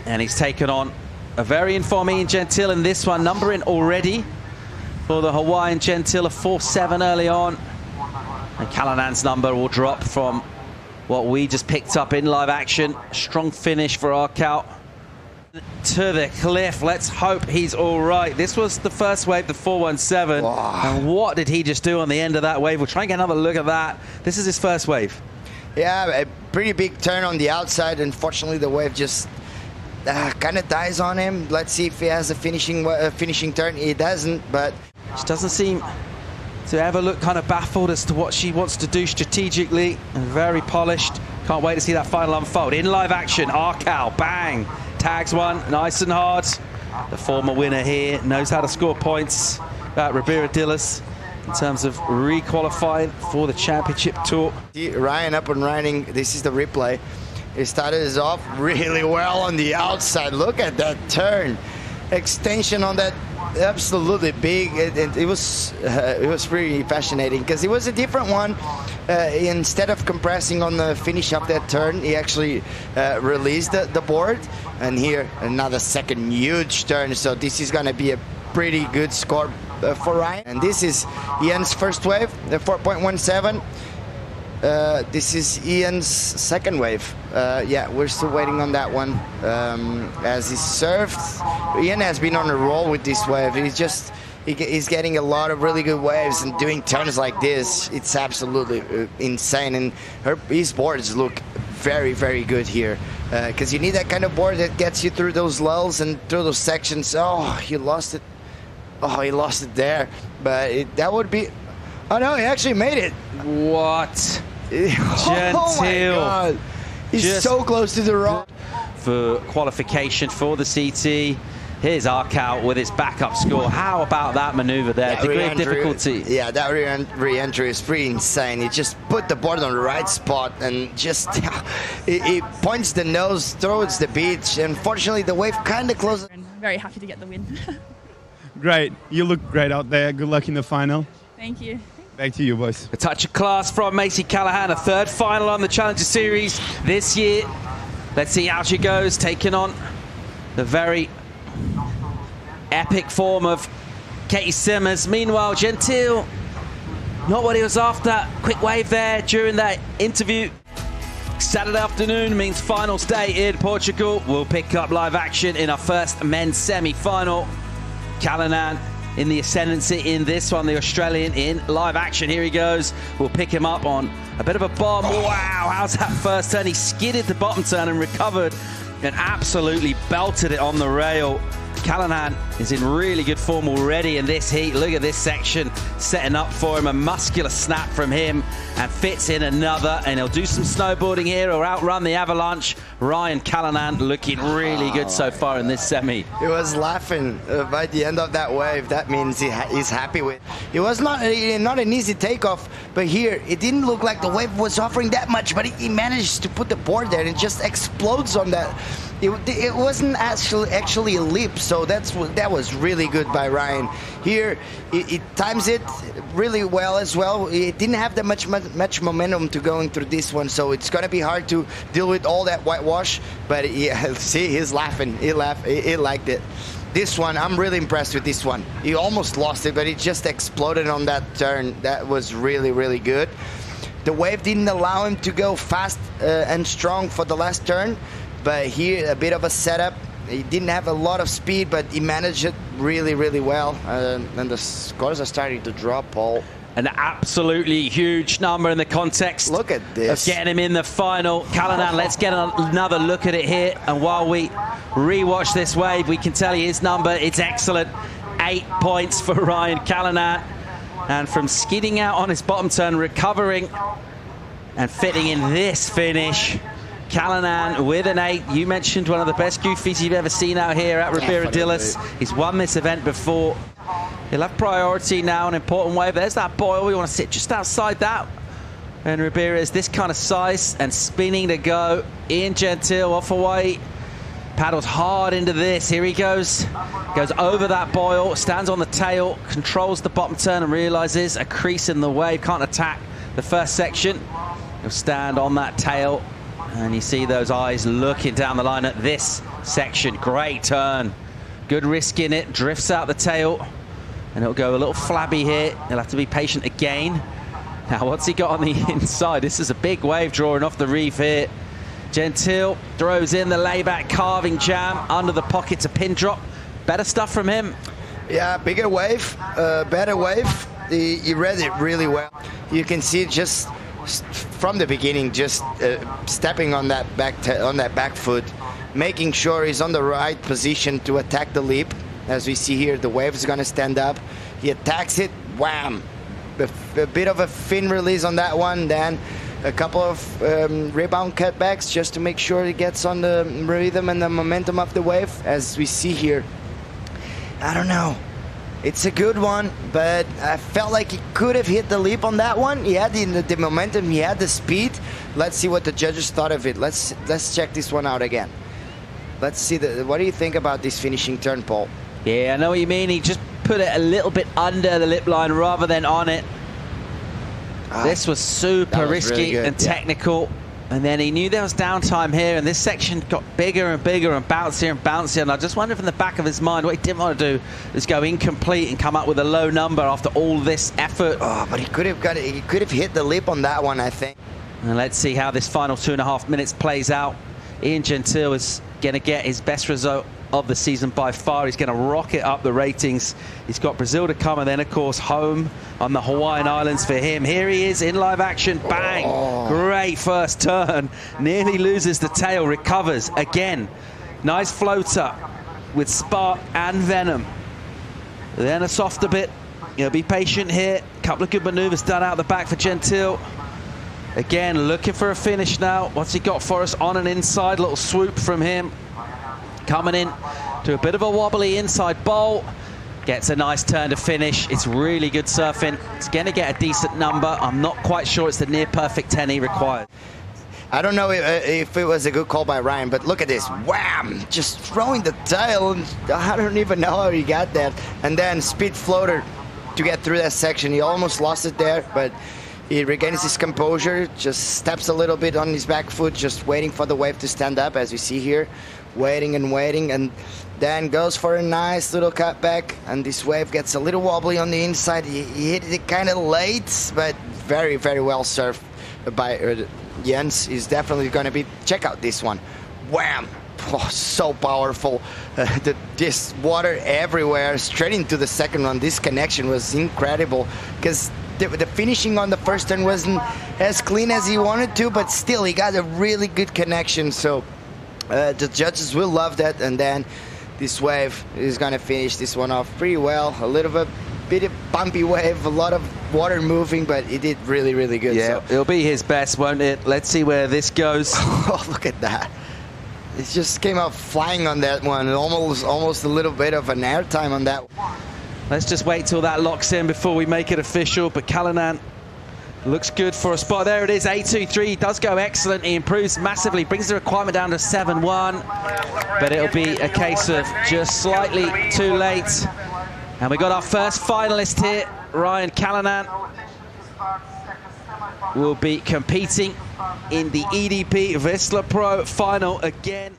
And he's taken on a very informed Ian Gentil in this one, numbering already for the Hawaiian Gentil, a 4-7 early on. And Callinan's number will drop from what we just picked up in live action. Strong finish for Arcal. To the cliff. Let's hope he's all right. This was the first wave, the 417. Wow. And what did he just do on the end of that wave? We'll try and get another look at that. This is his first wave. Yeah, a pretty big turn on the outside. Unfortunately, the wave just kind of dies on him. Let's see if he has a finishing turn. He doesn't, but she doesn't seem to ever look kind of baffled as to what she wants to do strategically, and very polished. Can't wait to see that final unfold. In live action, Arcal, bang, tags one, nice and hard. The former winner here knows how to score points. Ribeira Dillas in terms of re-qualifying for the championship tour. Ryan up and running. This is the replay. He started us off really well on the outside. Look at that turn. Extension on that, absolutely big. It was pretty fascinating because it was a different one. Instead of compressing on the finish of that turn, he actually released the board. And here, another second huge turn. So this is going to be a pretty good score for Ryan. And this is Ian's first wave, the 4.17. This is Ian's second wave. Yeah, we're still waiting on that one. As he served, Ian has been on a roll with this wave. He's getting a lot of really good waves and doing turns like this. It's absolutely insane. And his boards look very, very good here. Because you need that kind of board that gets you through those lulls and through those sections. Oh, he lost it. Oh, he lost it there. But that would be... Oh no, he actually made it. What? Gentil. Oh my God. He's just so close to the rock. For qualification for the CT. Here's Arcal with his backup score. How about that maneuver there? That degree of difficulty. Yeah, that re-entry is pretty insane. He just put the board on the right spot and just he points the nose towards the beach. Unfortunately, the wave kind of closes. I'm very happy to get the win. Great. You look great out there. Good luck in the final. Thank you. Back to you, boys. A touch of class from Macy Callahan, a third final on the Challenger Series this year. Let's see how she goes, taking on the very epic form of Caity Simmers. Meanwhile, Gentil, not what he was after. Quick wave there during that interview. Saturday afternoon means finals day in Portugal. We'll pick up live action in our first men's semi-final. Callinan in the ascendancy in this one, the Australian in live action. Here he goes. We'll pick him up on a bit of a bomb. Wow, how's that first turn? He skidded the bottom turn and recovered and absolutely belted it on the rail. Callinan is in really good form already in this heat. Look at this section setting up for him. A muscular snap from him and fits in another. And he'll do some snowboarding here or outrun the avalanche. Ryan Callinan looking really good so far in this semi. He was laughing by the end of that wave. That means he's happy with. It was not an easy takeoff, but here it didn't look like the wave was offering that much, but he managed to put the board there and it just explodes on that. It wasn't actually a leap, so that was really good by Ryan. Here, it times it really well as well. It didn't have that much momentum to going through this one, so it's gonna be hard to deal with all that whitewash. But yeah, see, he's laughing. He laughed. He liked it. This one, I'm really impressed with this one. He almost lost it, but it just exploded on that turn. That was really, really good. The wave didn't allow him to go fast and strong for the last turn. But here, a bit of a setup. He didn't have a lot of speed, but he managed it really, really well. And the scores are starting to drop, Paul. An absolutely huge number in the context. Look at this. Of getting him in the final. Callinan, let's get another look at it here. And while we rewatch this wave, we can tell you his number. It's excellent. 8 points for Ryan Callinan. And from skidding out on his bottom turn, recovering and fitting in this finish. Callinan with an 8. You mentioned one of the best goofies you've ever seen out here at Ribeira Dillas. He's won this event before. He'll have priority now, an important wave. There's that boil. We want to sit just outside that. And Ribeira is this kind of size and spinning to go. Ian Gentil off Hawaii. Paddles hard into this. Here he goes. Goes over that boil, stands on the tail, controls the bottom turn and realizes a crease in the wave. Can't attack the first section. He'll stand on that tail. And you see those eyes looking down the line at this section. Great turn. Good risk in it. Drifts out the tail. And it'll go a little flabby here. He'll have to be patient again. Now, what's he got on the inside? This is a big wave drawing off the reef here. Gentil throws in the layback carving jam under the pocket to pin drop. Better stuff from him. Yeah, bigger wave, better wave. He read it really well. You can see just from the beginning, just stepping on that back foot, making sure he's on the right position to attack the lip. As we see here, the wave is going to stand up. He attacks it, wham! A bit of a fin release on that one, then a couple of rebound cutbacks just to make sure he gets on the rhythm and the momentum of the wave. As we see here, I don't know. It's a good one, but I felt like he could have hit the lip on that one. He had the momentum, he had the speed. Let's see what the judges thought of it. Let's check this one out again. Let's see, what do you think about this finishing turn, Paul? Yeah, I know what you mean. He just put it a little bit under the lip line rather than on it. This was super risky really and technical. And then he knew there was downtime here, and this section got bigger and bigger and bouncier and bouncier. And I just wonder if in the back of his mind, what he didn't want to do is go incomplete and come up with a low number after all this effort. Oh, but he could have hit the lip on that one, I think. And let's see how this final 2.5 minutes plays out. Ian Gentil is going to get his best result of the season by far. He's going to rocket up the ratings. He's got Brazil to come, and then of course home on the Hawaiian Islands for him. Here he is in live action. Bang! Oh. Great first turn. Nearly loses the tail, recovers again. Nice floater with spark and venom. Then a softer bit. Be patient here. Couple of good maneuvers done out the back for Gentil. Again, looking for a finish now. What's he got for us on an inside? Little swoop from him. Coming in to a bit of a wobbly inside bowl. Gets a nice turn to finish. It's really good surfing. It's going to get a decent number. I'm not quite sure it's the near perfect 10 he required. I don't know if it was a good call by Ryan, but look at this. Wham! Just throwing the tail. I don't even know how he got that. And then speed floater to get through that section. He almost lost it there, but he regains his composure, just steps a little bit on his back foot, just waiting for the wave to stand up, as we see here. Waiting, and then goes for a nice little cutback, and this wave gets a little wobbly on the inside. He hit it kind of late, but very, very well surfed by Jens. Is definitely going to be, check out this one. Wham! Oh, so powerful. This water everywhere, straight into the second one. This connection was incredible, because the finishing on the first turn wasn't as clean as he wanted to, but still he got a really good connection. So the judges will love that. And then this wave is going to finish this one off pretty well. A little bit of bumpy wave, a lot of water moving, but he did really, really good. Yeah, so it'll be his best, won't it? Let's see where this goes. Oh, look at that. It just came out flying on that one. Almost a little bit of an air time on that one. Let's just wait till that locks in before we make it official. But Callinan looks good for a spot. There it is, 8.23. He does go excellent. He improves massively, brings the requirement down to 7.1. But it'll be a case of just slightly too late. And we got our first finalist here, Ryan Callinan. Will be competing in the EDP Vissla Pro final again.